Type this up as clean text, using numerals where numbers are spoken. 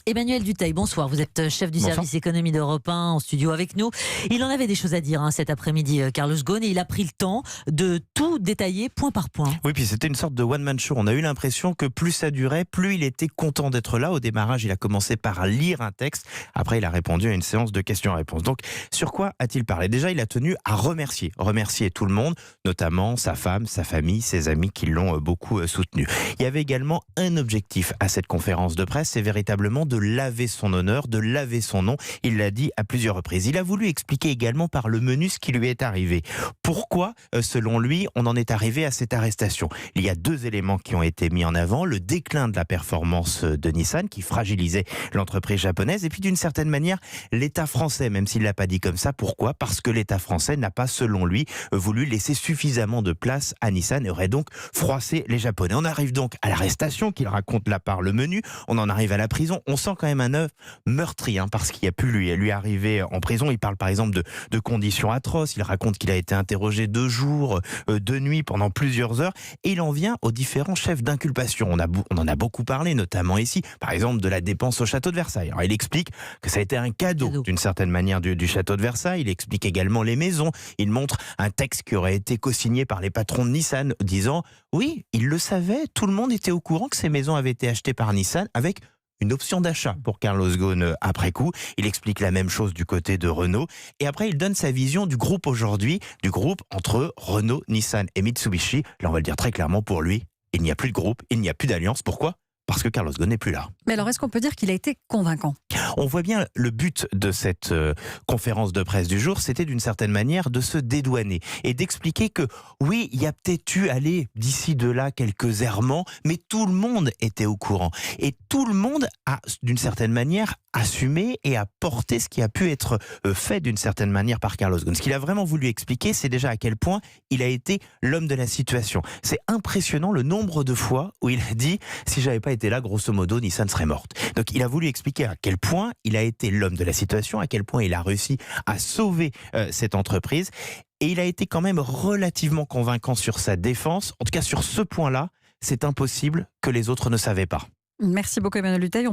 Emmanuel Dutheil, bonsoir. Vous êtes chef du Bonsoir. service économie d'Europe 1 en studio avec nous. Il en avait des choses à dire cet après-midi, Carlos Ghosn, et il a pris le temps de tout détailler point par point. Oui, puis c'était une sorte de one-man show. On a eu l'impression que plus ça durait, plus il était content d'être là. Au démarrage, il a commencé par lire un texte. Après, il a répondu à une séance de questions-réponses. Donc, sur quoi a-t-il parlé? Déjà, il a tenu à remercier tout le monde, notamment sa femme, sa famille, ses amis qui l'ont beaucoup soutenu. Il y avait également un objectif à cette conférence de presse, c'est véritablement de laver son honneur, de laver son nom. Il l'a dit à plusieurs reprises. Il a voulu expliquer également par le menu ce qui lui est arrivé. Pourquoi, selon lui, on en est arrivé à cette arrestation? Il y a deux éléments qui ont été mis en avant. Le déclin de la performance de Nissan, qui fragilisait l'entreprise japonaise, et puis d'une certaine manière, l'État français, même s'il ne l'a pas dit comme ça. Pourquoi? Parce que l'État français n'a pas, selon lui, voulu laisser suffisamment de place à Nissan et aurait donc froissé les Japonais. On arrive donc à l'arrestation qu'il raconte là par le menu. On en arrive à la prison. On sent quand même un œuf meurtri, parce qu'il a pu lui arriver en prison. Il parle par exemple de conditions atroces. Il raconte qu'il a été interrogé 2 jours, 2 nuits pendant plusieurs heures. Et il en vient aux différents chefs d'inculpation. On en a beaucoup parlé, notamment ici, par exemple de la dépense au château de Versailles. Alors, il explique que ça a été un cadeau d'une certaine manière du château de Versailles. Il explique également les maisons. Il montre un texte qui aurait été co-signé par les patrons de Nissan, disant oui, il le savait, tout le monde était au courant que ces maisons avaient été achetées par Nissan avec une option d'achat pour Carlos Ghosn après coup. Il explique la même chose du côté de Renault. Et après, il donne sa vision du groupe aujourd'hui, du groupe entre Renault, Nissan et Mitsubishi. Là, on va le dire très clairement, pour lui, il n'y a plus de groupe, il n'y a plus d'alliance. Pourquoi? Parce que Carlos Ghosn n'est plus là. Mais alors, est-ce qu'on peut dire qu'il a été convaincant? On voit bien le but de cette conférence de presse du jour, c'était d'une certaine manière de se dédouaner et d'expliquer que oui, il y a peut-être eu, d'ici de là, quelques errements, mais tout le monde était au courant. Et tout le monde a, d'une certaine manière, assumé et a porté ce qui a pu être fait d'une certaine manière par Carlos Ghosn. Ce qu'il a vraiment voulu expliquer, c'est déjà à quel point il a été l'homme de la situation. C'est impressionnant le nombre de fois où il a dit « si j'avais pas été là, grosso modo, Nissan serait morte ». Donc il a voulu expliquer à quel point il a été l'homme de la situation, à quel point il a réussi à sauver cette entreprise. Et il a été quand même relativement convaincant sur sa défense. En tout cas, sur ce point-là, c'est impossible que les autres ne savaient pas. Merci beaucoup Emmanuel Dutheil.